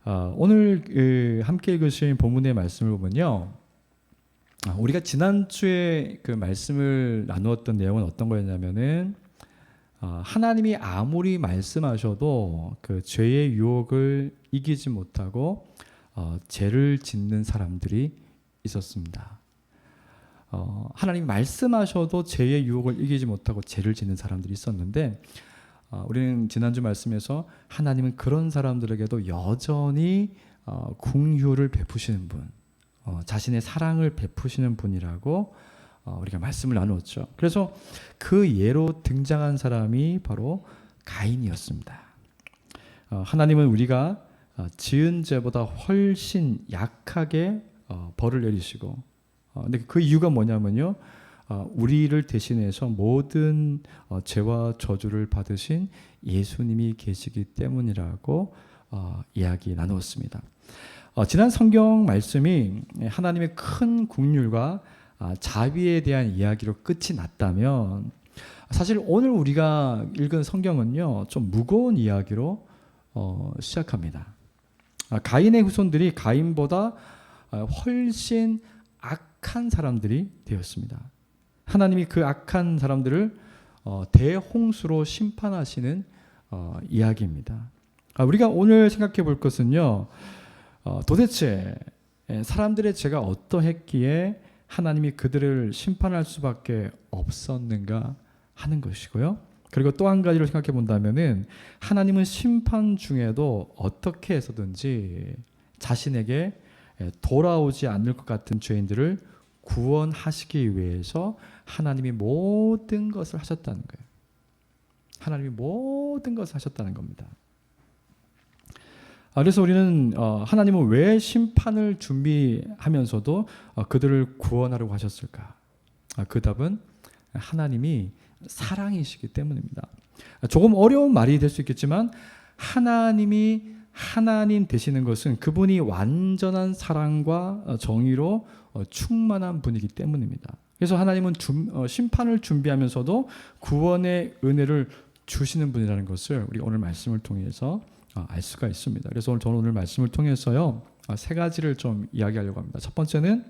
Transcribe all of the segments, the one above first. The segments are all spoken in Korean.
오늘 함께 읽으신 본문의 말씀을 보면요, 우리가 지난주에 그 말씀을 나누었던 내용은 어떤 거였냐면은 하나님이 아무리 말씀하셔도 그 죄의 유혹을 이기지 못하고 죄를 짓는 사람들이 있었습니다. 하나님이 말씀하셔도 죄의 유혹을 이기지 못하고 죄를 짓는 사람들이 있었는데, 우리는 지난주 말씀에서 하나님은 그런 사람들에게도 여전히 긍휼을 베푸시는 분, 자신의 사랑을 베푸시는 분이라고 우리가 말씀을 나누었죠. 그래서 그 예로 등장한 사람이 바로 가인이었습니다. 하나님은 우리가 지은 죄보다 훨씬 약하게 벌을 내리시고, 근데 그 이유가 뭐냐면요, 우리를 대신해서 모든 죄와 저주를 받으신 예수님이 계시기 때문이라고 이야기 나누었습니다. 지난 성경 말씀이 하나님의 큰 긍휼과 자비에 대한 이야기로 끝이 났다면, 사실 오늘 우리가 읽은 성경은요, 좀 무거운 이야기로 시작합니다. 가인의 후손들이 가인보다 훨씬 악한 사람들이 되었습니다. 하나님이 그 악한 사람들을 대홍수로 심판하시는 이야기입니다. 우리가 오늘 생각해 볼 것은요, 도대체 사람들의 죄가 어떠했기에 하나님이 그들을 심판할 수밖에 없었는가 하는 것이고요. 그리고 또 한 가지를 생각해 본다면은, 하나님은 심판 중에도 어떻게 해서든지 자신에게 돌아오지 않을 것 같은 죄인들을 구원하시기 위해서 하나님이 모든 것을 하셨다는 거예요. 하나님이 모든 것을 하셨다는 겁니다. 그래서 우리는 하나님은 왜 심판을 준비하면서도 그들을 구원하려고 하셨을까? 그 답은 하나님이 사랑이시기 때문입니다. 조금 어려운 말이 될 수 있겠지만, 하나님이 하나님 되시는 것은 그분이 완전한 사랑과 정의로 충만한 분이기 때문입니다. 그래서 하나님은 심판을 준비하면서도 구원의 은혜를 주시는 분이라는 것을 우리 오늘 말씀을 통해서 알 수가 있습니다. 그래서 저는 오늘 말씀을 통해서요, 세 가지를 좀 이야기하려고 합니다. 첫 번째는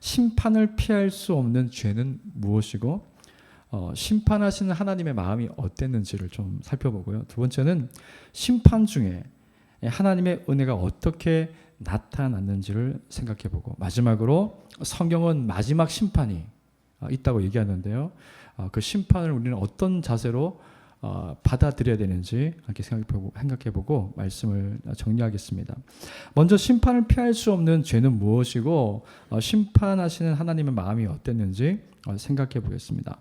심판을 피할 수 없는 죄는 무엇이고, 심판하시는 하나님의 마음이 어땠는지를 좀 살펴보고요. 두 번째는 심판 중에 하나님의 은혜가 어떻게 나타났는지를 생각해보고, 마지막으로 성경은 마지막 심판이 있다고 얘기하는데요, 그 심판을 우리는 어떤 자세로 받아들여야 되는지 이렇게 생각해보고 말씀을 정리하겠습니다. 먼저 심판을 피할 수 없는 죄는 무엇이고, 심판하시는 하나님의 마음이 어땠는지 생각해 보겠습니다.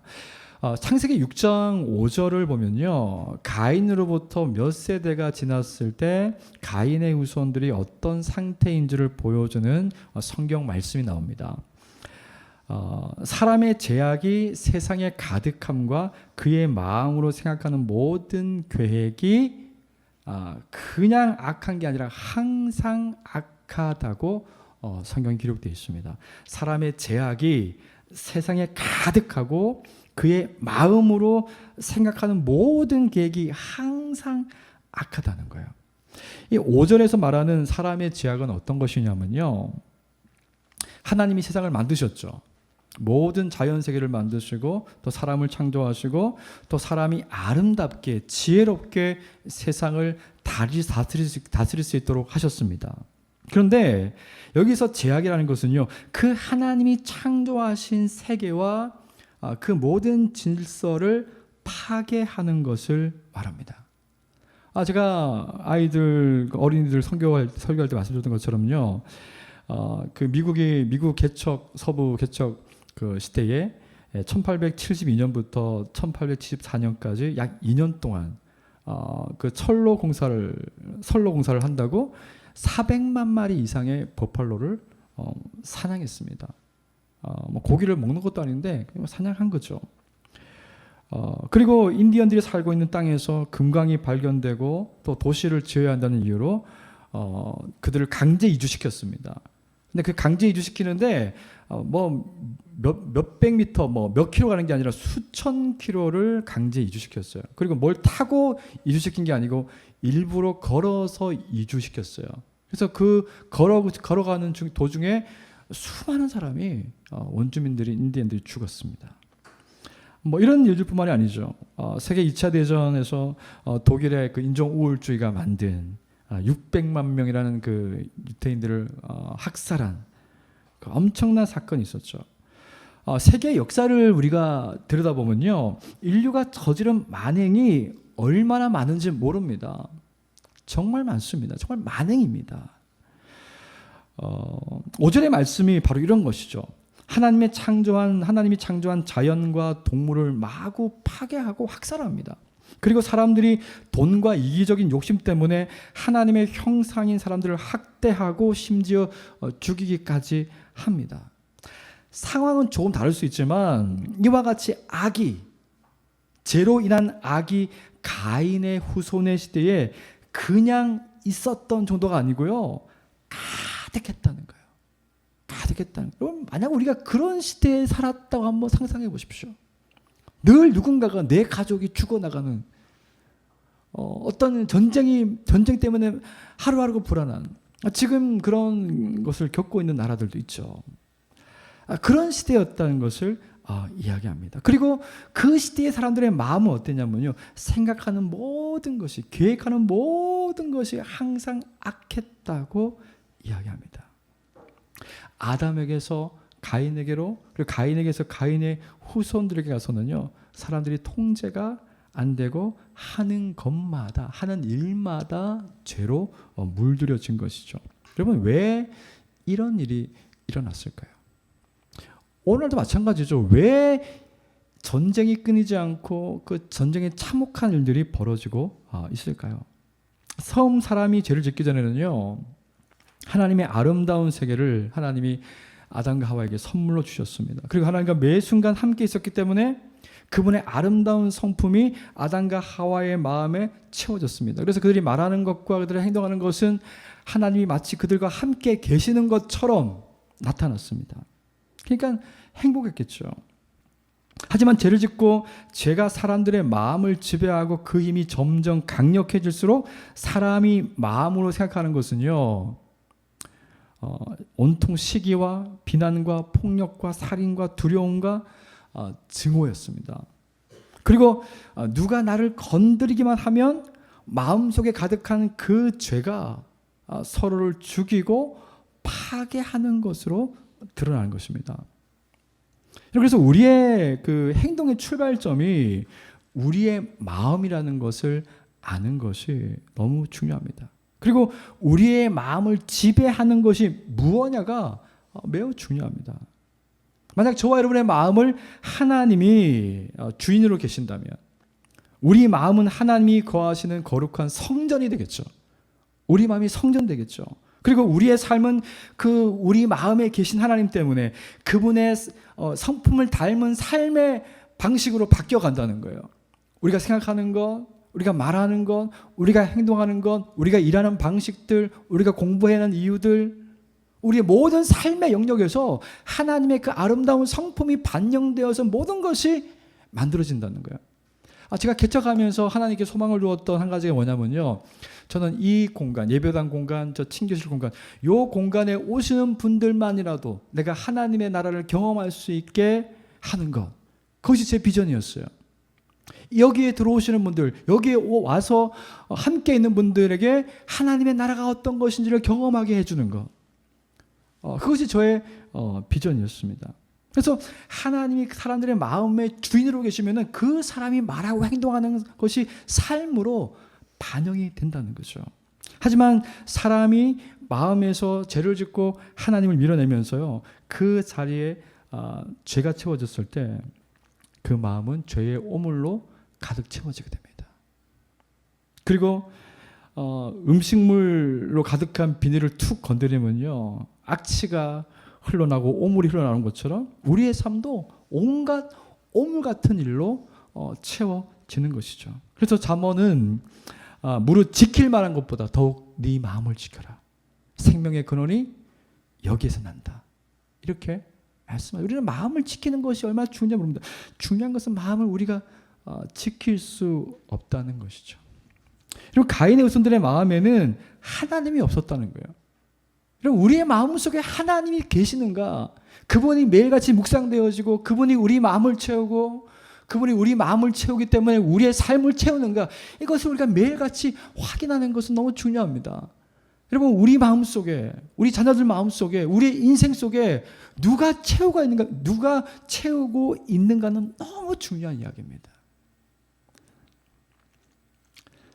창세기 6장 5절을 보면요, 가인으로부터 몇 세대가 지났을 때 가인의 후손들이 어떤 상태인지를 보여주는 성경 말씀이 나옵니다. 사람의 죄악이 세상에 가득함과 그의 마음으로 생각하는 모든 계획이 그냥 악한 게 아니라 항상 악하다고 성경에 기록되어 있습니다. 사람의 죄악이 세상에 가득하고 그의 마음으로 생각하는 모든 계획이 항상 악하다는 거예요. 이 5절에서 말하는 사람의 죄악은 어떤 것이냐면요, 하나님이 세상을 만드셨죠. 모든 자연세계를 만드시고 또 사람을 창조하시고 또 사람이 아름답게 지혜롭게 세상을 다스릴 수 있도록 하셨습니다. 그런데 여기서 죄악이라는 것은요, 그 하나님이 창조하신 세계와 그 모든 질서를 파괴하는 것을 말합니다. 제가 어린이들 설교할 때 말씀드렸던 것처럼요, 그 미국 개척, 서부 개척 그 시대에 1872년부터 1874년까지 약 2년 동안 그 선로 공사를 한다고 400만 마리 이상의 버팔로를 사냥했습니다. 고기를 먹는 것도 아닌데 그냥 사냥한 거죠. 그리고 인디언들이 살고 있는 땅에서 금광이 발견되고 또 도시를 지어야 한다는 이유로 그들을 강제 이주시켰습니다. 근데 그 강제 이주시키는데 몇백 미터 몇 킬로 가는 게 아니라 수천 킬로를 강제 이주시켰어요. 그리고 뭘 타고 이주시킨 게 아니고 일부러 걸어서 이주시켰어요. 그래서 걸어가는 도중에 수많은 사람이 인디언들이 죽었습니다. 뭐 이런 일들뿐만이 아니죠. 세계 2차 대전에서 독일의 그 인종 우월주의가 만든 600만 명이라는 그 유태인들을 학살한 그 엄청난 사건이 있었죠. 세계 역사를 우리가 들여다보면요, 인류가 저지른 만행이 얼마나 많은지 모릅니다. 정말 많습니다. 정말 만행입니다. 5절의 말씀이 바로 이런 것이죠. 하나님이 창조한 자연과 동물을 마구 파괴하고 학살합니다. 그리고 사람들이 돈과 이기적인 욕심 때문에 하나님의 형상인 사람들을 학대하고 심지어 죽이기까지 합니다. 상황은 조금 다를 수 있지만 이와 같이 죄로 인한 악이 가인의 후손의 시대에 그냥 있었던 정도가 아니고요, 가득했다는 거예요. 가득했다는 거예요. 여러분, 만약 우리가 그런 시대에 살았다고 한번 상상해 보십시오. 늘 누군가가 내 가족이 죽어나가는 어떤 전쟁 때문에 하루하루가 불안한, 지금 그런 것을 겪고 있는 나라들도 있죠. 그런 시대였다는 것을 이야기합니다. 그리고 그 시대의 사람들의 마음은 어땠냐면요, 생각하는 모든 것이, 계획하는 모든 것이 항상 악했다고 이야기합니다. 아담에게서 가인에게로, 그리고 가인에게서 가인의 후손들에게 가서는요, 사람들이 통제가 안 되고 하는 것마다, 하는 일마다 죄로 물들여진 것이죠. 여러분, 왜 이런 일이 일어났을까요? 오늘도 마찬가지죠. 왜 전쟁이 끊이지 않고 그 전쟁에 참혹한 일들이 벌어지고 있을까요? 처음 사람이 죄를 짓기 전에는요, 하나님의 아름다운 세계를 하나님이 아담과 하와에게 선물로 주셨습니다. 그리고 하나님과 매 순간 함께 있었기 때문에 그분의 아름다운 성품이 아담과 하와의 마음에 채워졌습니다. 그래서 그들이 말하는 것과 그들이 행동하는 것은 하나님이 마치 그들과 함께 계시는 것처럼 나타났습니다. 그러니까 행복했겠죠. 하지만 죄를 짓고 죄가 사람들의 마음을 지배하고 그 힘이 점점 강력해질수록 사람이 마음으로 생각하는 것은요, 온통 시기와 비난과 폭력과 살인과 두려움과 증오였습니다. 그리고 누가 나를 건드리기만 하면 마음속에 가득한 그 죄가 서로를 죽이고 파괴하는 것으로 드러나는 것입니다. 그래서 우리의 그 행동의 출발점이 우리의 마음이라는 것을 아는 것이 너무 중요합니다. 그리고 우리의 마음을 지배하는 것이 무엇냐가 매우 중요합니다. 만약 저와 여러분의 마음을 하나님이 주인으로 계신다면 우리 마음은 하나님이 거하시는 거룩한 성전이 되겠죠. 우리 마음이 성전 되겠죠. 그리고 우리의 삶은 그 우리 마음에 계신 하나님 때문에 그분의 성품을 닮은 삶의 방식으로 바뀌어 간다는 거예요. 우리가 생각하는 것, 우리가 말하는 것, 우리가 행동하는 것, 우리가 일하는 방식들, 우리가 공부하는 이유들, 우리의 모든 삶의 영역에서 하나님의 그 아름다운 성품이 반영되어서 모든 것이 만들어진다는 거예요. 제가 개척하면서 하나님께 소망을 두었던 한 가지가 뭐냐면요, 저는 이 공간, 예배당 공간, 저 친교실 공간, 이 공간에 오시는 분들만이라도 내가 하나님의 나라를 경험할 수 있게 하는 것, 그것이 제 비전이었어요. 여기에 들어오시는 분들, 여기에 와서 함께 있는 분들에게 하나님의 나라가 어떤 것인지를 경험하게 해주는 것, 그것이 저의 비전이었습니다. 그래서 하나님이 사람들의 마음의 주인으로 계시면 그 사람이 말하고 행동하는 것이 삶으로 반영이 된다는 거죠. 하지만 사람이 마음에서 죄를 짓고 하나님을 밀어내면서요, 그 자리에 죄가 채워졌을 때 그 마음은 죄의 오물로 가득 채워지게 됩니다. 그리고 음식물로 가득한 비닐을 툭 건드리면요, 악취가 흘러나고 오물이 흘러나오는 것처럼 우리의 삶도 온갖 오물 같은 일로 채워지는 것이죠. 그래서 잠언은 무릇 지킬 만한 것보다 더욱 네 마음을 지켜라. 생명의 근원이 여기에서 난다. 이렇게 말씀합니다. 우리는 마음을 지키는 것이 얼마나 중요한지 모릅니다. 중요한 것은 마음을 우리가 지킬 수 없다는 것이죠. 그리고 가인의 후손들의 마음에는 하나님이 없었다는 거예요. 그럼 우리의 마음속에 하나님이 계시는가? 그분이 매일같이 묵상되어지고 그분이 우리 마음을 채우고 그분이 우리 마음을 채우기 때문에 우리의 삶을 채우는가? 이것을 우리가 매일같이 확인하는 것은 너무 중요합니다. 여러분, 우리 마음속에, 우리 자녀들 마음속에, 우리의 인생 속에 누가 채우고 있는가, 누가 채우고 있는가는 너무 중요한 이야기입니다.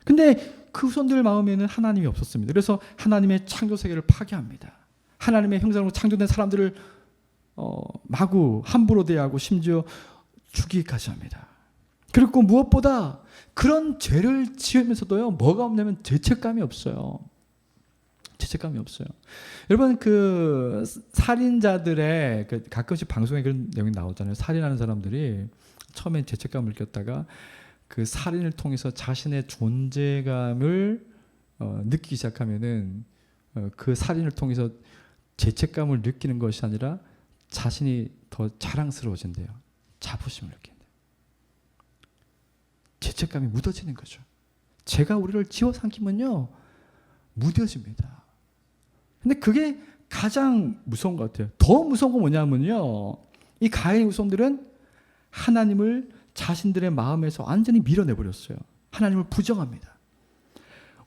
근데 그 후손들 마음에는 하나님이 없었습니다. 그래서 하나님의 창조 세계를 파괴합니다. 하나님의 형상으로 창조된 사람들을 마구 함부로 대하고 심지어 죽이기까지 합니다. 그리고 무엇보다 그런 죄를 지으면서도요, 뭐가 없냐면 죄책감이 없어요. 죄책감이 없어요. 여러분, 그 살인자들의 가끔씩 방송에 그런 내용이 나오잖아요. 살인하는 사람들이 처음엔 죄책감을 느꼈다가 그 살인을 통해서 자신의 존재감을 느끼기 시작하면은 그 살인을 통해서 죄책감을 느끼는 것이 아니라 자신이 더 자랑스러워진대요. 자부심을 느낀대요. 죄책감이 묻어지는 거죠. 죄가 우리를 집어삼키면요, 무뎌집니다. 근데 그게 가장 무서운 것 같아요. 더 무서운 건 뭐냐면요, 이 가인의 후손들은 하나님을 자신들의 마음에서 완전히 밀어내버렸어요. 하나님을 부정합니다.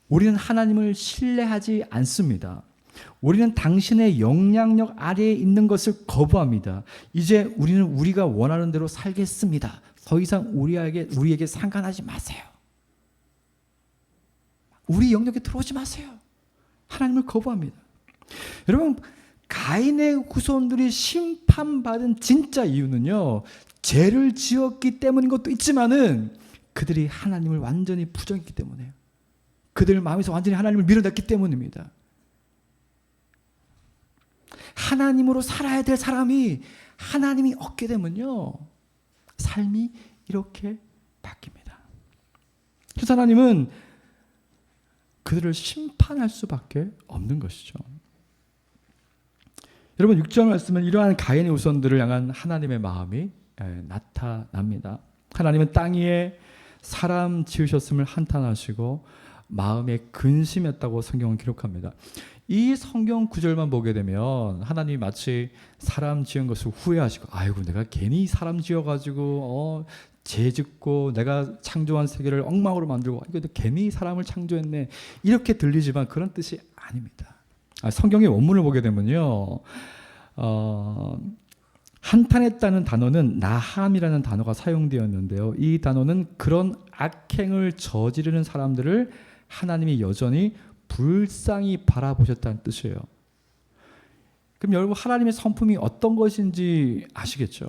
우리는 하나님을 신뢰하지 않습니다. 우리는 당신의 영향력 아래에 있는 것을 거부합니다. 이제 우리는 우리가 원하는 대로 살겠습니다. 더 이상 우리에게 상관하지 마세요. 우리 영역에 들어오지 마세요. 하나님을 거부합니다. 여러분, 가인의 후손들이 심판받은 진짜 이유는요, 죄를 지었기 때문인 것도 있지만은 그들이 하나님을 완전히 부정했기 때문에요. 그들 마음에서 완전히 하나님을 밀어냈기 때문입니다. 하나님으로 살아야 될 사람이 하나님이 없게 되면요, 삶이 이렇게 바뀝니다. 그래서 하나님은 그들을 심판할 수밖에 없는 것이죠. 여러분, 6절 말씀은 이러한 가인의 후손들을 향한 하나님의 마음이 나타납니다. 하나님은 땅 위에 사람 지으셨음을 한탄하시고 마음에 근심했다고 성경은 기록합니다. 이 성경 구절만 보게 되면 하나님이 마치 사람 지은 것을 후회하시고, 아이고 내가 괜히 사람 지어가지고 죄 짓고 내가 창조한 세계를 엉망으로 만들고 이거 괜히 사람을 창조했네, 이렇게 들리지만 그런 뜻이 아닙니다. 성경의 원문을 보게 되면요, 한탄했다는 단어는 나함이라는 단어가 사용되었는데요. 이 단어는 그런 악행을 저지르는 사람들을 하나님이 여전히 불쌍히 바라보셨다는 뜻이에요. 그럼 여러분, 하나님의 성품이 어떤 것인지 아시겠죠?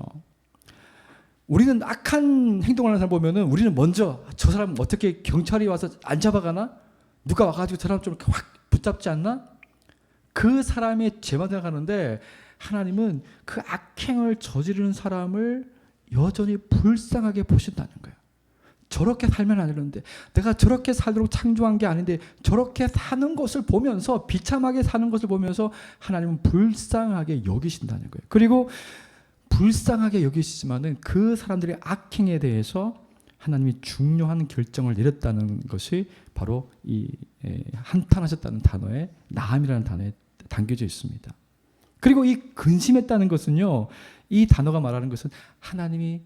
우리는 악한 행동을 하는 사람 보면은 우리는 먼저 저 사람 어떻게 경찰이 와서 안 잡아가나? 누가 와가지고 저 사람 좀 이렇게 확 붙잡지 않나? 그 사람의 죄만 생각하는데 하나님은 그 악행을 저지르는 사람을 여전히 불쌍하게 보신다는 거예요. 저렇게 살면 안 되는데, 내가 저렇게 살도록 창조한 게 아닌데 저렇게 사는 것을 보면서, 비참하게 사는 것을 보면서 하나님은 불쌍하게 여기신다는 거예요. 그리고 불쌍하게 여기시지만은 그 사람들의 악행에 대해서 하나님이 중요한 결정을 내렸다는 것이 바로 이 한탄하셨다는 단어에, 나함이라는 단어에 담겨져 있습니다. 그리고 이 근심했다는 것은요, 이 단어가 말하는 것은 하나님의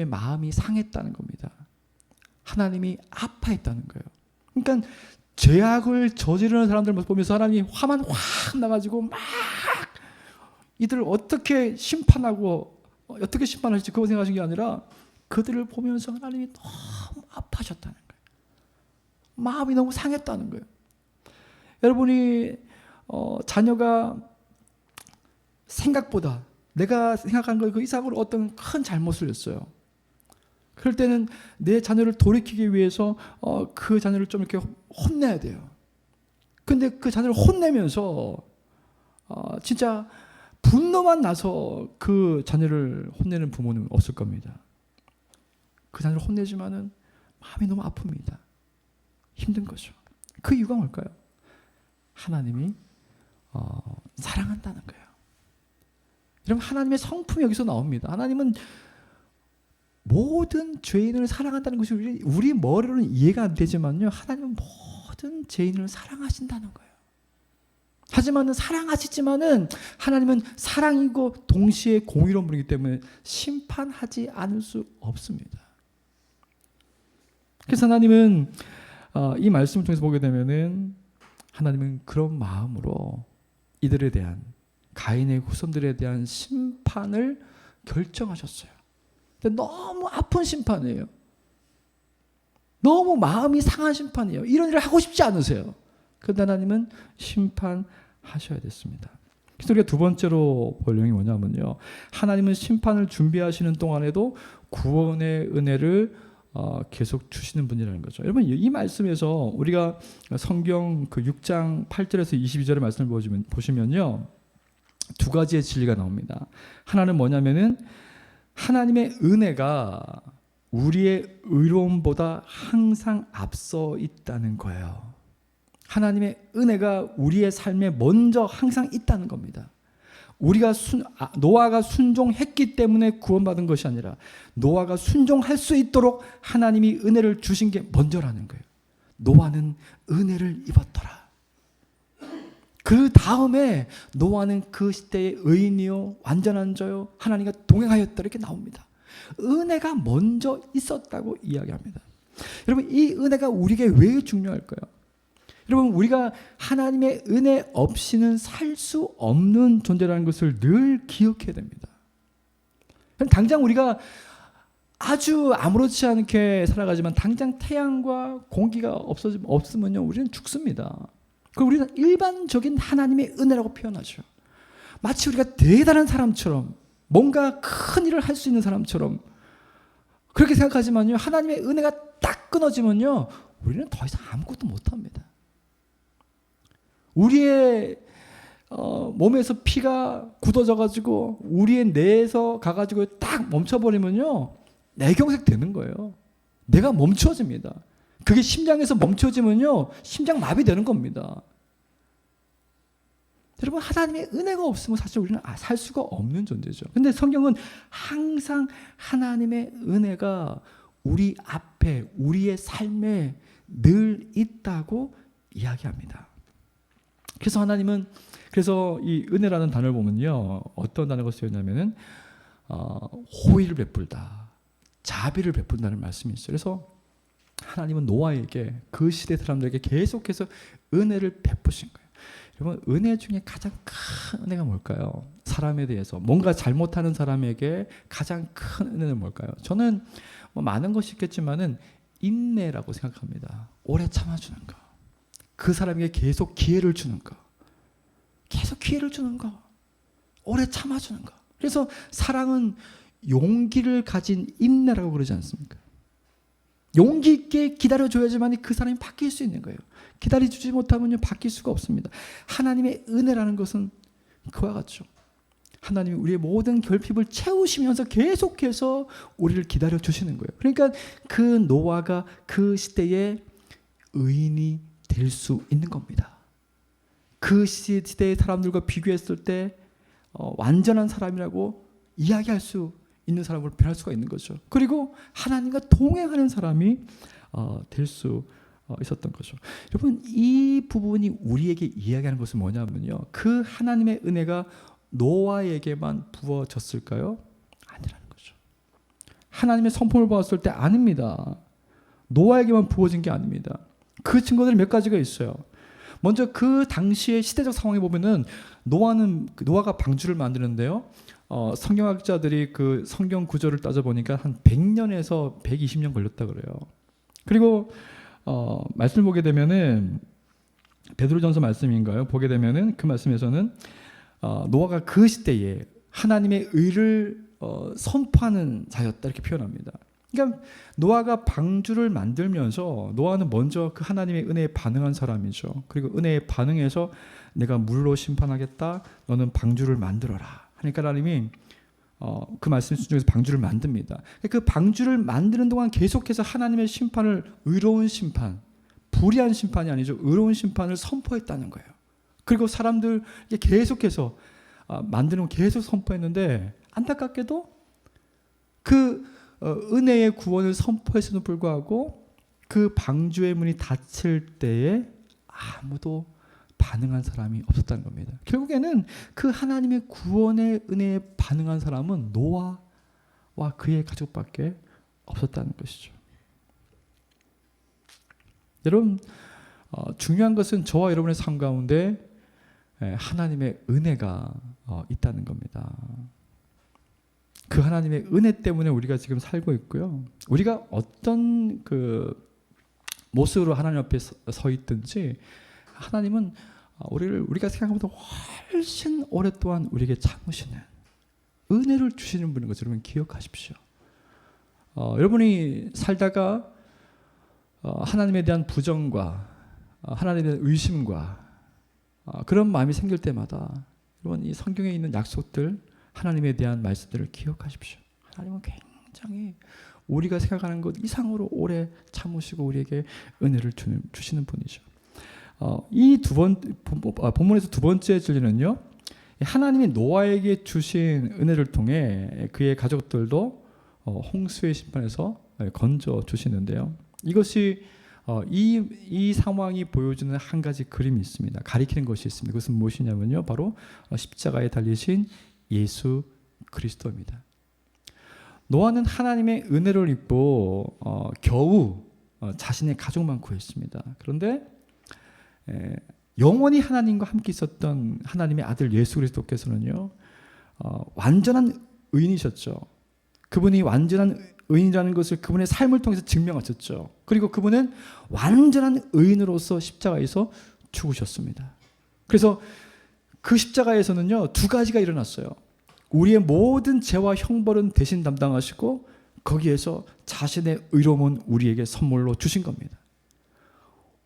마음이 상했다는 겁니다. 하나님이 아파했다는 거예요. 그러니까 죄악을 저지르는 사람들 모습 보면서 하나님이 화만 확 나가지고 막 이들을 어떻게 심판하고 어떻게 심판할지 그거 생각하신 게 아니라 그들을 보면서 하나님이 너무 아파하셨다는 거예요. 마음이 너무 상했다는 거예요. 여러분이 자녀가 생각보다 내가 생각한 것 그 이상으로 어떤 큰 잘못을 했어요. 그럴 때는 내 자녀를 돌이키기 위해서 그 자녀를 좀 이렇게 혼내야 돼요. 근데 그 자녀를 혼내면서 진짜 분노만 나서 그 자녀를 혼내는 부모는 없을 겁니다. 그 자녀를 혼내지만은 마음이 너무 아픕니다. 힘든 거죠. 그 이유가 뭘까요? 하나님이 사랑한다는 거예요. 여러분, 하나님의 성품이 여기서 나옵니다. 하나님은 모든 죄인을 사랑한다는 것이 우리 머리로는 이해가 안 되지만요, 하나님은 모든 죄인을 사랑하신다는 거예요. 하지만은 사랑하시지만은 하나님은 사랑이고 동시에 공의로운 분이기 때문에 심판하지 않을 수 없습니다. 그래서 하나님은 이 말씀을 통해서 보게 되면은 하나님은 그런 마음으로 이들에 대한, 가인의 후손들에 대한 심판을 결정하셨어요. 근데 너무 아픈 심판이에요. 너무 마음이 상한 심판이에요. 이런 일을 하고 싶지 않으세요. 그런데 하나님은 심판하셔야 됐습니다. 그래서 우리가 두 번째로 볼 내용이 뭐냐면요, 하나님은 심판을 준비하시는 동안에도 구원의 은혜를 계속 주시는 분이라는 거죠. 여러분, 이 말씀에서 우리가 성경 그 6장 8절에서 22절의 말씀을 보시면요, 두 가지의 진리가 나옵니다. 하나는 뭐냐면은 하나님의 은혜가 우리의 의로움보다 항상 앞서 있다는 거예요. 하나님의 은혜가 우리의 삶에 먼저 항상 있다는 겁니다. 우리가 노아가 순종했기 때문에 구원받은 것이 아니라 노아가 순종할 수 있도록 하나님이 은혜를 주신 게 먼저라는 거예요. 노아는 은혜를 입었더라. 그 다음에 노아는 그 시대의 의인이요 완전한 자요 하나님과 동행하였다 이렇게 나옵니다. 은혜가 먼저 있었다고 이야기합니다. 여러분, 이 은혜가 우리에게 왜 중요할까요? 여러분, 우리가 하나님의 은혜 없이는 살 수 없는 존재라는 것을 늘 기억해야 됩니다. 당장 우리가 아주 아무렇지 않게 살아가지만 당장 태양과 공기가 없으면요, 우리는 죽습니다. 그럼 우리는 일반적인 하나님의 은혜라고 표현하죠. 마치 우리가 대단한 사람처럼, 뭔가 큰 일을 할 수 있는 사람처럼 그렇게 생각하지만요, 하나님의 은혜가 딱 끊어지면요, 우리는 더 이상 아무것도 못합니다. 우리의 몸에서 피가 굳어져가지고 우리의 뇌에서 가가지고 딱 멈춰버리면요, 뇌경색 되는 거예요. 뇌가 멈춰집니다. 그게 심장에서 멈춰지면요, 심장 마비되는 겁니다. 여러분, 하나님의 은혜가 없으면 사실 우리는 살 수가 없는 존재죠. 근데 성경은 항상 하나님의 은혜가 우리 앞에, 우리의 삶에 늘 있다고 이야기합니다. 그래서 하나님은, 그래서 이 은혜라는 단어를 보면요, 어떤 단어가 쓰였냐면은 호의를 베풀다, 자비를 베푼다는 말씀이 있어요. 그래서 하나님은 노아에게, 그 시대 사람들에게 계속해서 은혜를 베푸신 거예요. 여러분, 은혜 중에 가장 큰 은혜가 뭘까요? 사람에 대해서, 뭔가 잘못하는 사람에게 가장 큰 은혜는 뭘까요? 저는 뭐 많은 것이 있겠지만은 인내라고 생각합니다. 오래 참아주는 거, 그 사람에게 계속 기회를 주는 거, 계속 기회를 주는 거, 오래 참아주는 거. 그래서 사랑은 용기를 가진 인내라고 그러지 않습니까? 용기 있게 기다려줘야지만 그 사람이 바뀔 수 있는 거예요. 기다려주지 못하면 바뀔 수가 없습니다. 하나님의 은혜라는 것은 그와 같죠. 하나님이 우리의 모든 결핍을 채우시면서 계속해서 우리를 기다려주시는 거예요. 그러니까 그 노아가 그 시대의 의인이 될 수 있는 겁니다. 그 시대의 사람들과 비교했을 때 완전한 사람이라고 이야기할 수 있는 사람으로 변할 수가 있는 거죠. 그리고 하나님과 동행하는 사람이 될 수 있었던 거죠. 여러분, 이 부분이 우리에게 이야기하는 것은 뭐냐면요, 그 하나님의 은혜가 노아에게만 부어졌을까요? 아니라는 거죠. 하나님의 성품을 보았을 때 아닙니다. 노아에게만 부어진 게 아닙니다. 그 증거들이 몇 가지가 있어요. 먼저 그 당시의 시대적 상황에 보면은 노아가 방주를 만드는데요, 성경학자들이 그 성경 구조를 따져보니까 한 100년에서 120년 걸렸다 그래요. 그리고 말씀을 보게 되면은 베드로전서 말씀인가요? 보게 되면은 그 말씀에서는 노아가 그 시대에 하나님의 의를 선포하는 자였다 이렇게 표현합니다. 그러니까 노아가 방주를 만들면서 노아는 먼저 그 하나님의 은혜에 반응한 사람이죠. 그리고 은혜에 반응해서 내가 물로 심판하겠다, 너는 방주를 만들어라 하니까 하나님이 그 말씀 중에서 방주를 만듭니다. 그 방주를 만드는 동안 계속해서 하나님의 심판을, 의로운 심판, 불의한 심판이 아니죠, 의로운 심판을 선포했다는 거예요. 그리고 사람들 계속해서 만드는 거 계속 선포했는데, 안타깝게도 그 은혜의 구원을 선포했음에도 불구하고 그 방주의 문이 닫힐 때에 아무도 반응한 사람이 없었다는 겁니다. 결국에는 그 하나님의 구원의 은혜에 반응한 사람은 노아와 그의 가족밖에 없었다는 것이죠. 여러분, 중요한 것은 저와 여러분의 삶 가운데 하나님의 은혜가 있다는 겁니다. 그 하나님의 은혜 때문에 우리가 지금 살고 있고요. 우리가 어떤 그 모습으로 하나님 앞에 서 있든지 하나님은 우리가 생각보다 훨씬 오랫동안 우리에게 참으시는 은혜를 주시는 분인 것을 여러분 기억하십시오. 여러분이 살다가 하나님에 대한 부정과 하나님에 대한 의심과 그런 마음이 생길 때마다 여러분 이 성경에 있는 약속들, 하나님에 대한 말씀들을 기억하십시오. 하나님은 굉장히 우리가 생각하는 것 이상으로 오래 참으시고 우리에게 은혜를 주시는 분이죠. 이 본문에서 두 번째 진리는요, 하나님이 노아에게 주신 은혜를 통해 그의 가족들도 홍수의 심판에서 건져 주시는데요. 이것이 이 상황이 보여주는 한 가지 그림이 있습니다. 가리키는 것이 있습니다. 그것은 무엇이냐면요, 바로 십자가에 달리신 예수 그리스도입니다. 노아는 하나님의 은혜를 입고 겨우 자신의 가족만 구했습니다. 그런데 영원히 하나님과 함께 있었던 하나님의 아들 예수 그리스도께서는요, 완전한 의인이셨죠. 그분이 완전한 의인이라는 것을 그분의 삶을 통해서 증명하셨죠. 그리고 그분은 완전한 의인으로서 십자가에서 죽으셨습니다. 그래서 그 십자가에서는요, 두 가지가 일어났어요. 우리의 모든 죄와 형벌은 대신 담당하시고 거기에서 자신의 의로움은 우리에게 선물로 주신 겁니다.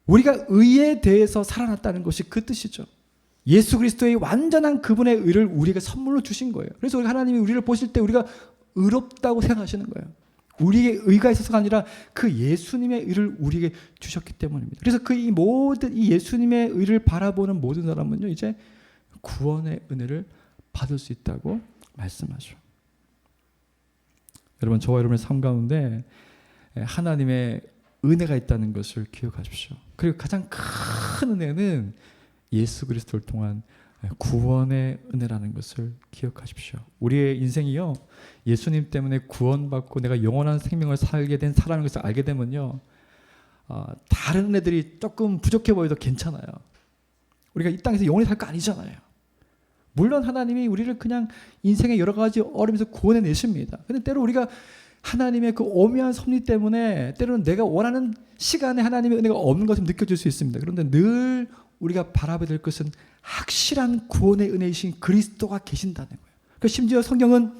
우리가 의에 대해서 살아났다는 것이 그 뜻이죠. 예수 그리스도의 완전한 그분의 의를 우리에게 선물로 주신 거예요. 그래서 우리 하나님이 우리를 보실 때 우리가 의롭다고 생각하시는 거예요. 우리에게 의가 있어서가 아니라 그 예수님의 의를 우리에게 주셨기 때문입니다. 그래서 이 모든 이 예수님의 의를 바라보는 모든 사람은요, 이제 구원의 은혜를 받을 수 있다고 말씀하죠. 여러분, 저와 여러분의 삶 가운데 하나님의 은혜가 있다는 것을 기억하십시오. 그리고 가장 큰 은혜는 예수 그리스도를 통한 구원의 은혜라는 것을 기억하십시오. 우리의 인생이요, 예수님 때문에 구원받고 내가 영원한 생명을 살게 된 사람인 것을 알게 되면요, 다른 은혜들이 조금 부족해 보여도 괜찮아요. 우리가 이 땅에서 영원히 살 거 아니잖아요. 물론 하나님이 우리를 그냥 인생의 여러 가지 어려움에서 구원해 내십니다. 그런데 때로 우리가 하나님의 그 오묘한 섭리 때문에 때로는 내가 원하는 시간에 하나님의 은혜가 없는 것을 느껴질 수 있습니다. 그런데 늘 우리가 바라봐야 될 것은 확실한 구원의 은혜이신 그리스도가 계신다는 거예요. 그 심지어 성경은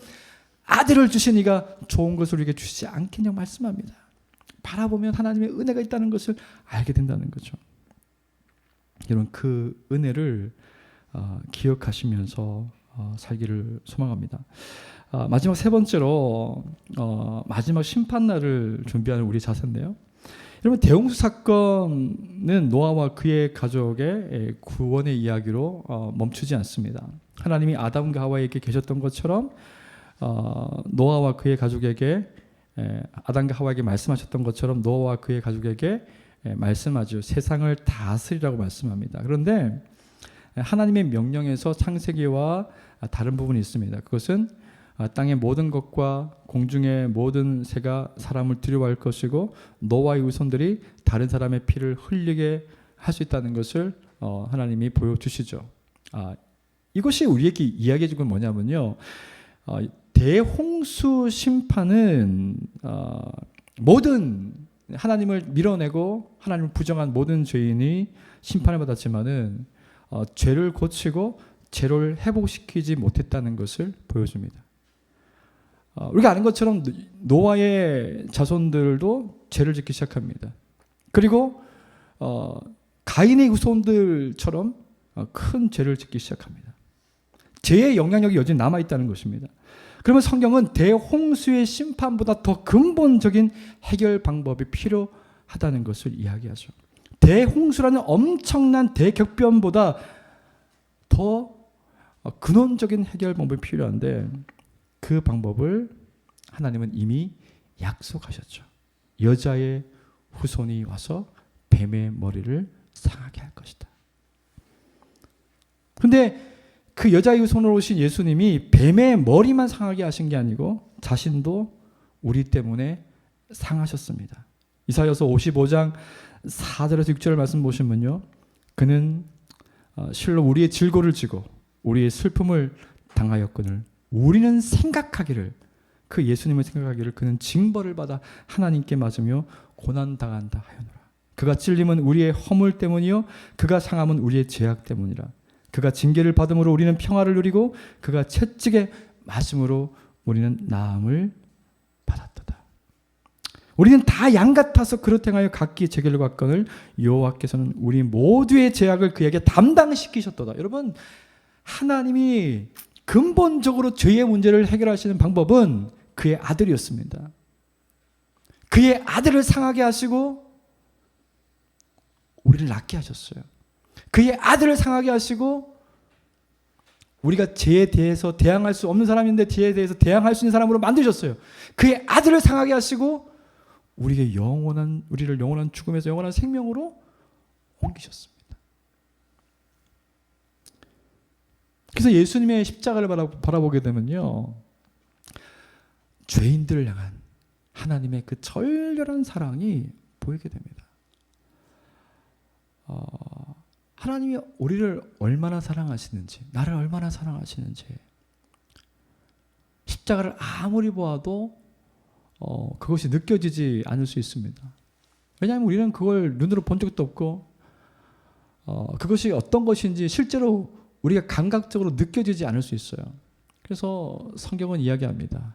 아들을 주신 이가 좋은 것을 우리에게 주시지 않겠냐고 말씀합니다. 바라보면 하나님의 은혜가 있다는 것을 알게 된다는 거죠. 여러분, 그 은혜를 기억하시면서 살기를 소망합니다. 마지막 세 번째로 마지막 심판날을 준비하는 우리 자세인데요. 여러분, 대홍수 사건은 노아와 그의 가족의 구원의 이야기로 멈추지 않습니다. 하나님이 아담과 하와에게 계셨던 것처럼 노아와 그의 가족에게 아담과 하와에게 말씀하셨던 것처럼 노아와 그의 가족에게 말씀하죠. 세상을 다스리라고 말씀합니다. 그런데 하나님의 명령에서 창세기와 다른 부분이 있습니다. 그것은 땅의 모든 것과 공중의 모든 새가 사람을 두려워할 것이고 노아의 후손들이 다른 사람의 피를 흘리게 할 수 있다는 것을 하나님이 보여주시죠. 이것이 우리에게 이야기해 준 건 뭐냐면요, 대홍수 심판은 모든 하나님을 밀어내고 하나님을 부정한 모든 죄인이 심판을 받았지만은 죄를 고치고 죄를 회복시키지 못했다는 것을 보여줍니다. 우리가 아는 것처럼 노아의 자손들도 죄를 짓기 시작합니다. 그리고 가인의 후손들처럼 큰 죄를 짓기 시작합니다. 죄의 영향력이 여전히 남아있다는 것입니다. 그러면 성경은 대홍수의 심판보다 더 근본적인 해결 방법이 필요하다는 것을 이야기하죠. 대홍수라는 엄청난 대격변보다 더 근원적인 해결 방법이 필요한데 그 방법을 하나님은 이미 약속하셨죠. 여자의 후손이 와서 뱀의 머리를 상하게 할 것이다. 그런데 그 여자의 후손으로 오신 예수님이 뱀의 머리만 상하게 하신 게 아니고 자신도 우리 때문에 상하셨습니다. 이사야서 55장 4절에서 6절 말씀 보시면요. 그는 실로 우리의 질고를 지고 우리의 슬픔을 당하였거늘 우리는 생각하기를 그 예수님을 생각하기를 그는 징벌을 받아 하나님께 맞으며 고난당한다 하였노라. 그가 찔림은 우리의 허물 때문이요 그가 상함은 우리의 죄악 때문이라. 그가 징계를 받음으로 우리는 평화를 누리고 그가 채찍에 맞음으로 우리는 나음을 받았도다. 우리는 다 양 같아서 그릇 행하여 각기 제결을 받거늘 여호와께서는 우리 모두의 죄악을 그에게 담당시키셨도다. 여러분, 하나님이 근본적으로 죄의 문제를 해결하시는 방법은 그의 아들이었습니다. 그의 아들을 상하게 하시고 우리를 낫게 하셨어요. 그의 아들을 상하게 하시고 우리가 죄에 대해서 대항할 수 없는 사람인데 죄에 대해서 대항할 수 있는 사람으로 만드셨어요. 그의 아들을 상하게 하시고 우리를 영원한 죽음에서 영원한 생명으로 옮기셨습니다. 그래서 예수님의 십자가를 바라보게 되면요, 죄인들을 향한 하나님의 그 절렬한 사랑이 보이게 됩니다. 하나님이 우리를 얼마나 사랑하시는지, 나를 얼마나 사랑하시는지 십자가를 아무리 보아도 그것이 느껴지지 않을 수 있습니다. 왜냐하면 우리는 그걸 눈으로 본 적도 없고 그것이 어떤 것인지 실제로 우리가 감각적으로 느껴지지 않을 수 있어요. 그래서 성경은 이야기합니다.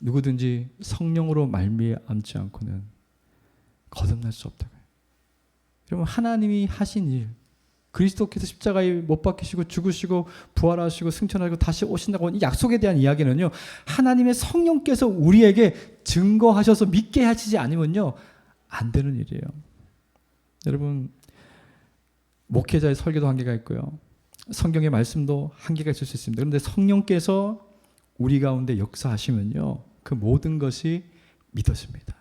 누구든지 성령으로 말미암지 않고는 거듭날 수 없다고요. 여러분, 하나님이 하신 일, 그리스도께서 십자가에 못 박히시고 죽으시고 부활하시고 승천하시고 다시 오신다고 이 약속에 대한 이야기는요, 하나님의 성령께서 우리에게 증거하셔서 믿게 하시지 않으면요 안 되는 일이에요. 여러분, 목회자의 설교도 한계가 있고요, 성경의 말씀도 한계가 있을 수 있습니다. 그런데 성령께서 우리 가운데 역사하시면요 그 모든 것이 믿어집니다.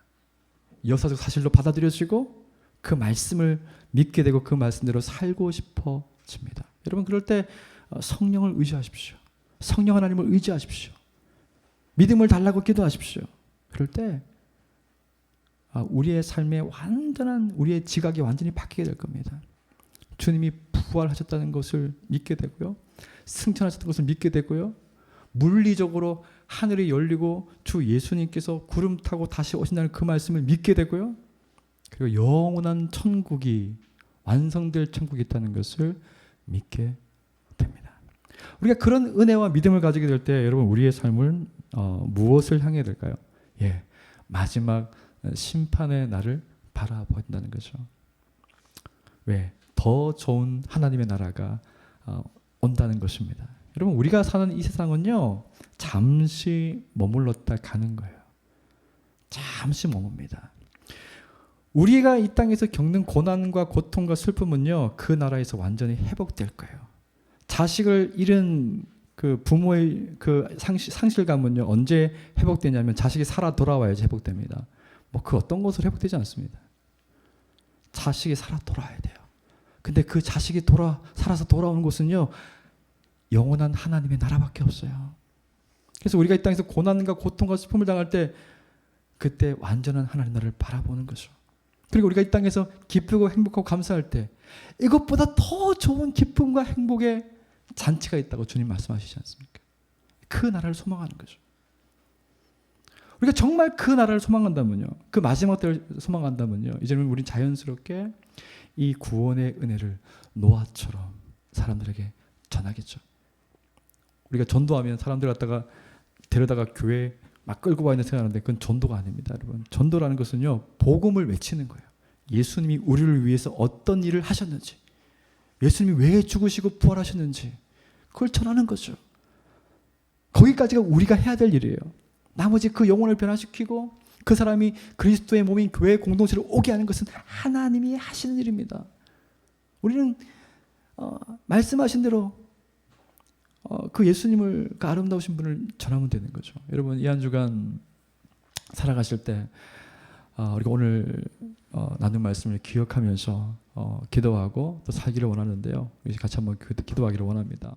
역사적 사실로 받아들여지고 그 말씀을 믿게 되고 그 말씀대로 살고 싶어집니다. 여러분, 그럴 때 성령을 의지하십시오. 성령 하나님을 의지하십시오. 믿음을 달라고 기도하십시오. 그럴 때 우리의 삶의 우리의 지각이 완전히 바뀌게 될 겁니다. 주님이 부활하셨다는 것을 믿게 되고요, 승천하셨다는 것을 믿게 되고요, 물리적으로 하늘이 열리고 주 예수님께서 구름 타고 다시 오신다는 그 말씀을 믿게 되고요, 그리고 영원한 천국이 완성될 천국이 있다는 것을 믿게 됩니다. 우리가 그런 은혜와 믿음을 가지게 될 때 여러분, 우리의 삶은 무엇을 향해야 될까요? 마지막 심판의 날을 바라본다는 거죠. 왜? 더 좋은 하나님의 나라가 온다는 것입니다. 여러분, 우리가 사는 이 세상은요 잠시 머물렀다 가는 거예요. 잠시 머뭅니다. 우리가 이 땅에서 겪는 고난과 고통과 슬픔은요 그 나라에서 완전히 회복될 거예요. 자식을 잃은 그 부모의 그 상실감은요 언제 회복되냐면 자식이 살아 돌아와야지 회복됩니다. 그 어떤 것으로 회복되지 않습니다. 자식이 살아 돌아와야 돼요. 근데 그 자식이 살아서 돌아오는 곳은요 영원한 하나님의 나라밖에 없어요. 그래서 우리가 이 땅에서 고난과 고통과 슬픔을 당할 때 그때 완전한 하나님 나라를 바라보는 거죠. 그리고 우리가 이 땅에서 기쁘고 행복하고 감사할 때 이것보다 더 좋은 기쁨과 행복의 잔치가 있다고 주님 말씀하시지 않습니까? 그 나라를 소망하는 거죠. 우리가 정말 그 나라를 소망한다면요, 그 마지막 때를 소망한다면요, 이제는 우리는 자연스럽게 이 구원의 은혜를 노아처럼 사람들에게 전하겠죠. 우리가 전도하면 사람들 갖다가 데려다가 교회 막 끌고 와야 생각하는데 그건 전도가 아닙니다. 여러분, 전도라는 것은요 복음을 외치는 거예요. 예수님이 우리를 위해서 어떤 일을 하셨는지, 예수님이 왜 죽으시고 부활하셨는지 그걸 전하는 거죠. 거기까지가 우리가 해야 될 일이에요. 나머지 그 영혼을 변화시키고 그 사람이 그리스도의 몸인 교회의 공동체를 오게 하는 것은 하나님이 하시는 일입니다. 우리는 말씀하신 대로 그 예수님을, 그 아름다우신 분을 전하면 되는 거죠. 여러분, 이 한 주간 살아가실 때 우리가 오늘 나눈 말씀을 기억하면서 기도하고 또 살기를 원하는데요. 같이 한번 기도하기를 원합니다.